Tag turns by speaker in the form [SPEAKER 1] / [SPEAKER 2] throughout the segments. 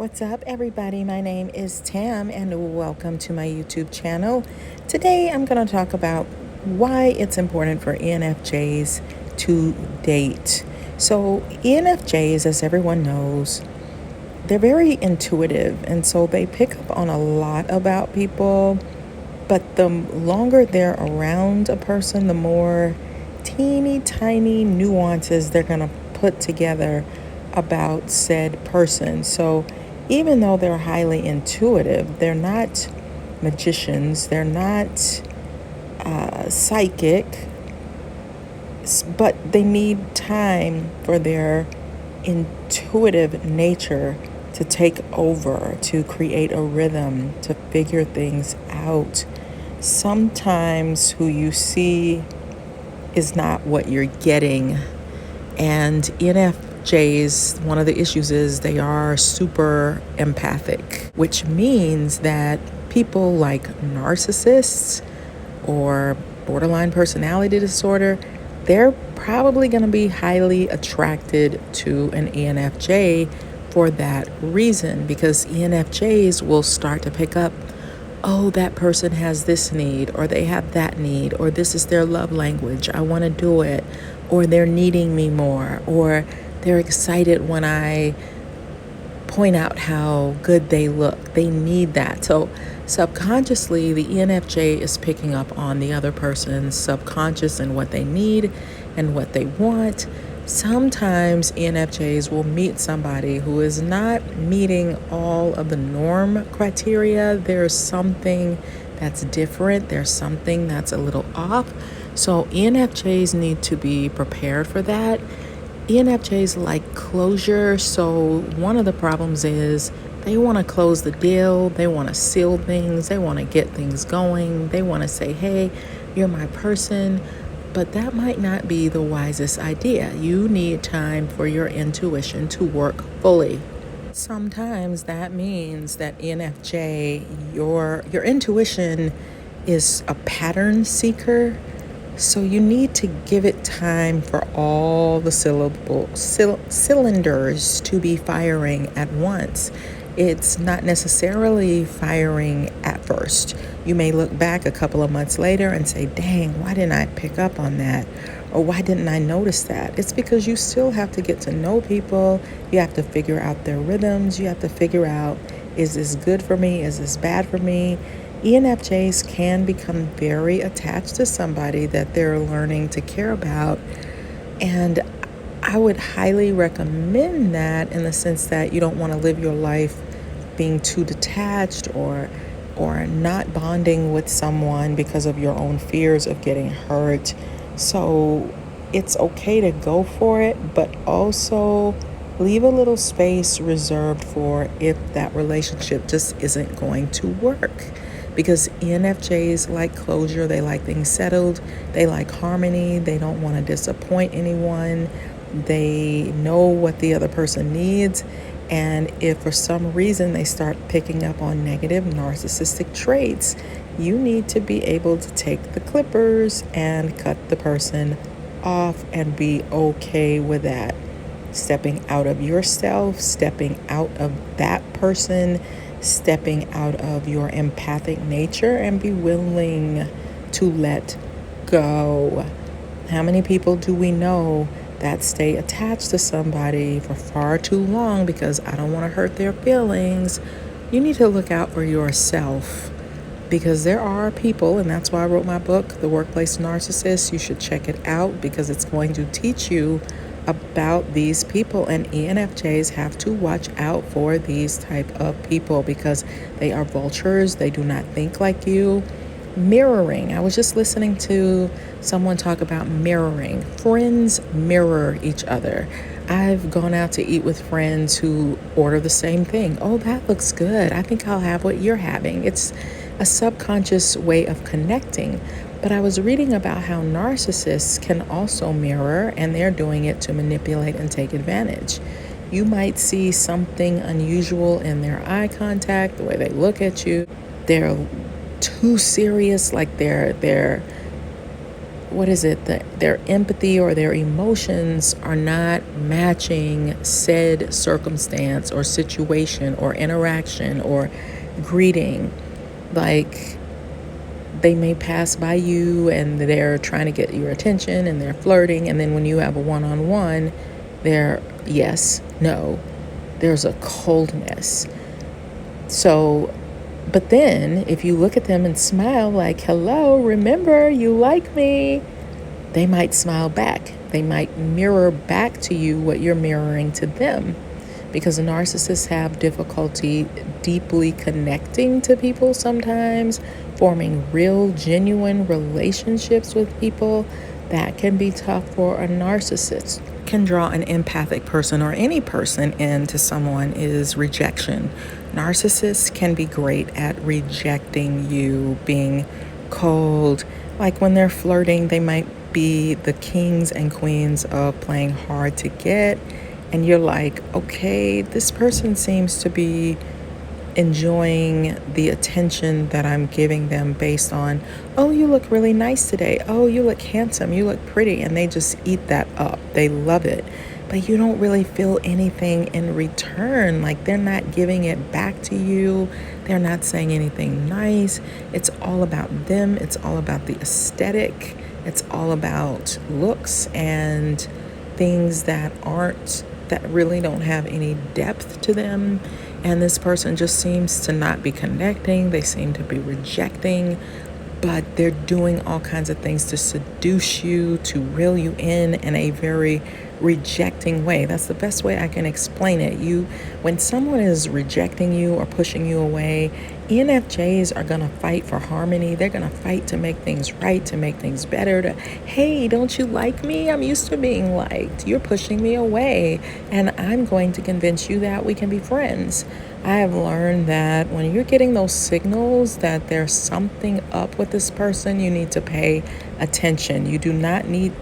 [SPEAKER 1] What's up, everybody? My name is Tam, and welcome to my YouTube channel. Today, I'm going to talk about why it's important for ENFJs to date. So, ENFJs, as everyone knows, they're very intuitive, and so they pick up on a lot about people. But the longer they're around a person, the more teeny tiny nuances they're going to put together about said person. So even though they're highly intuitive, they're not magicians, they're not psychic, but they need time for their intuitive nature to take over, to create a rhythm, to figure things out. Sometimes who you see is not what you're getting. And ENFJs, one of the issues is they are super empathic, which means that people like narcissists or borderline personality disorder, they're probably going to be highly attracted to an ENFJ for that reason, because ENFJs will start to pick up, oh, that person has this need, or they have that need, or this is their love language, I want to do it, or they're needing me more, or they're excited when I point out how good they look. They need that. So subconsciously, the ENFJ is picking up on the other person's subconscious and what they need and what they want. Sometimes ENFJs will meet somebody who is not meeting all of the norm criteria. There's something that's different. There's something that's a little off. So ENFJs need to be prepared for that. ENFJs like closure. So one of the problems is they want to close the deal. They want to seal things. They want to get things going. They want to say, hey, you're my person. But that might not be the wisest idea. You need time for your intuition to work fully. Sometimes that means that ENFJ, your intuition is a pattern seeker. So you need to give it time for all the cylinders to be firing at once. It's not necessarily firing at first. You may look back a couple of months later and say, dang, why didn't I pick up on that? Or why didn't I notice that? It's because you still have to get to know people. You have to figure out their rhythms. You have to figure out, is this good for me? Is this bad for me? ENFJs can become very attached to somebody that they're learning to care about. And I would highly recommend that, in the sense that you don't want to live your life being too detached or not bonding with someone because of your own fears of getting hurt. So it's okay to go for it, but also leave a little space reserved for if that relationship just isn't going to work. Because ENFJs like closure, they like things settled, they like harmony, they don't want to disappoint anyone, they know what the other person needs. And if for some reason they start picking up on negative narcissistic traits, you need to be able to take the clippers and cut the person off and be okay with that. Stepping out of yourself, stepping out of that person, stepping out of your empathic nature, and be willing to let go. How many people do we know that stay attached to somebody for far too long because I don't want to hurt their feelings? You need to look out for yourself, because there are people, and that's why I wrote my book, The Workplace NaRCISSiST. You should check it out, because it's going to teach you about these people. And ENFJs have to watch out for these type of people, because they are vultures. They do not think like you. Mirroring. I was just listening to someone talk about mirroring. Friends mirror each other. I've gone out to eat with friends who order the same thing. Oh, that looks good. I think I'll have what you're having. It's a subconscious way of connecting. But I was reading about how narcissists can also mirror, and they're doing it to manipulate and take advantage. You might see something unusual in their eye contact, the way they look at you. They're too serious, like they're what is it, their empathy or their emotions are not matching said circumstance or situation or interaction or greeting. Like, they may pass by you and they're trying to get your attention and they're flirting, and then when you have a one-on-one, they're yes, no, there's a coldness. So, but then if you look at them and smile like, hello, remember, you like me, they might smile back. They might mirror back to you what you're mirroring to them, because narcissists have difficulty deeply connecting to people sometimes, forming real, genuine relationships with people. That can be tough for a narcissist. Can draw an empathic person or any person into someone is rejection. Narcissists can be great at rejecting you, being cold. Like when they're flirting, they might be the kings and queens of playing hard to get. And you're like, okay, this person seems to be enjoying the attention that I'm giving them based on, oh, you look really nice today. Oh, you look handsome. You look pretty. And they just eat that up. They love it. But you don't really feel anything in return. Like, they're not giving it back to you. They're not saying anything nice. It's all about them. It's all about the aesthetic. It's all about looks and things that really don't have any depth to them. And this person just seems to not be connecting. They seem to be rejecting, but they're doing all kinds of things to seduce you, to reel you in a very rejecting way. That's the best way I can explain it. When someone is rejecting you or pushing you away, ENFJs are going to fight for harmony. They're going to fight to make things right, to make things better, hey, don't you like me? I'm used to being liked. You're pushing me away, and I'm going to convince you that we can be friends. I have learned that when you're getting those signals that there's something up with this person, you need to pay attention.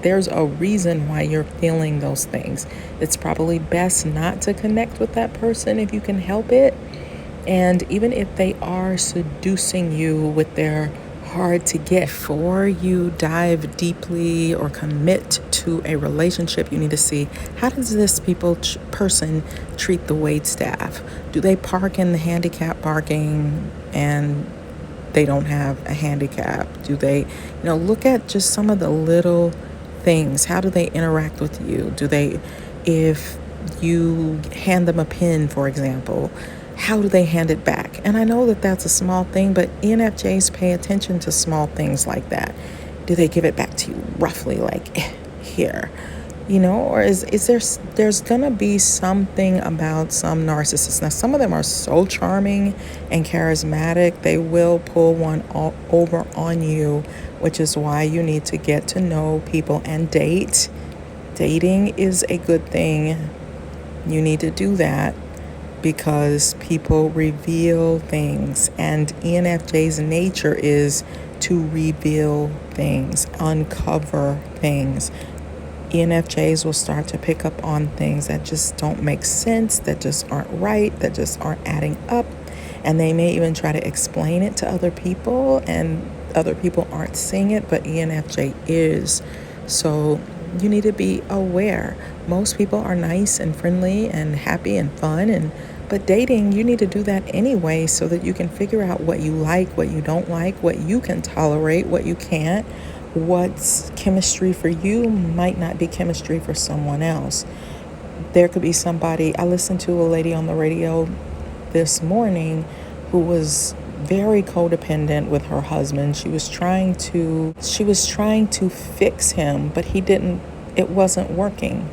[SPEAKER 1] There's a reason why you're feeling those things. It's probably best not to connect with that person if you can help it. And even if they are seducing you with their hard to get, before you dive deeply or commit to a relationship, you need to see, how does this person treat the wait staff? Do they park in the handicap parking and they don't have a handicap? Do they, look at just some of the little things. How do they interact with you? If you hand them a pen, for example, how do they hand it back? And I know that that's a small thing, but ENFJs pay attention to small things like that. Do they give it back to you roughly, like, here? Or there's gonna be something about some narcissists. Now, some of them are so charming and charismatic, they will pull one over on you, which is why you need to get to know people and date. Dating is a good thing. You need to do that, because people reveal things, and ENFJ's nature is to reveal things, uncover things. ENFJs will start to pick up on things that just don't make sense, that just aren't right, that just aren't adding up, and they may even try to explain it to other people, and other people aren't seeing it, but ENFJ is. So you need to be aware. Most people are nice and friendly and happy and fun, but dating, you need to do that anyway, so that you can figure out what you like, what you don't like, what you can tolerate, what you can't. What's chemistry for you might not be chemistry for someone else. There could be somebody, I listened to a lady on the radio this morning who was very codependent with her husband. She was trying to fix him, but it wasn't working.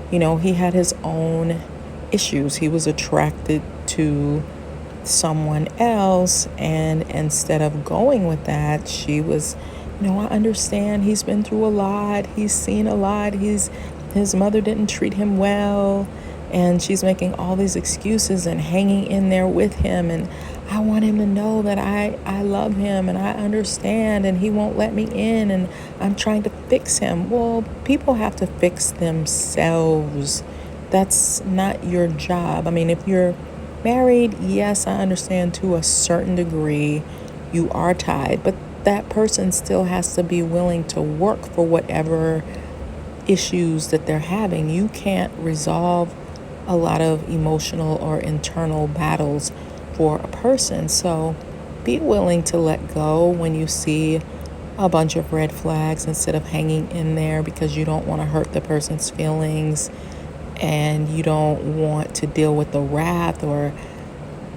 [SPEAKER 1] He had his own issues. He was attracted to someone else, and instead of going with that, she was, I understand he's been through a lot, he's seen a lot, his mother didn't treat him well, and she's making all these excuses and hanging in there with him, and I want him to know that I love him and I understand, and he won't let me in, and I'm trying to fix him. Well, people have to fix themselves. That's not your job. I mean, if you're married, yes, I understand to a certain degree you are tied, but that person still has to be willing to work for whatever issues that they're having. You can't resolve a lot of emotional or internal battles for a person. So be willing to let go when you see a bunch of red flags instead of hanging in there because you don't want to hurt the person's feelings and you don't want to deal with the wrath or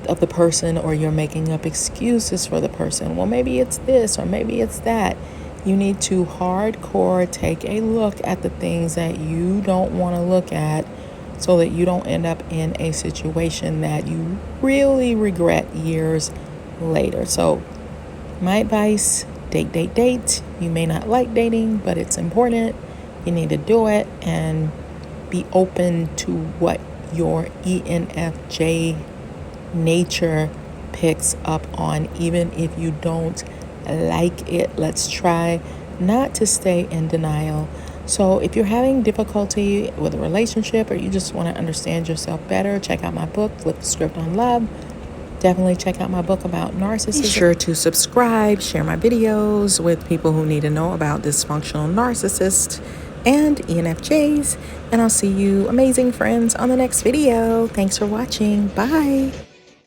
[SPEAKER 1] of the person, or you're making up excuses for the person. Well, maybe it's this or maybe it's that. You need to hardcore take a look at the things that you don't want to look at so that you don't end up in a situation that you really regret years later. So my advice, date. You may not like dating, but it's important. You need to do it and be open to what your ENFJ nature picks up on, even if you don't like it. Let's try not to stay in denial. So if you're having difficulty with a relationship or you just want to understand yourself better, check out my book, Flip the Script on Love. Definitely check out my book about narcissism. Be sure to subscribe, share my videos with people who need to know about dysfunctional narcissists and ENFJs. And I'll see you amazing friends on the next video. Thanks for watching. Bye.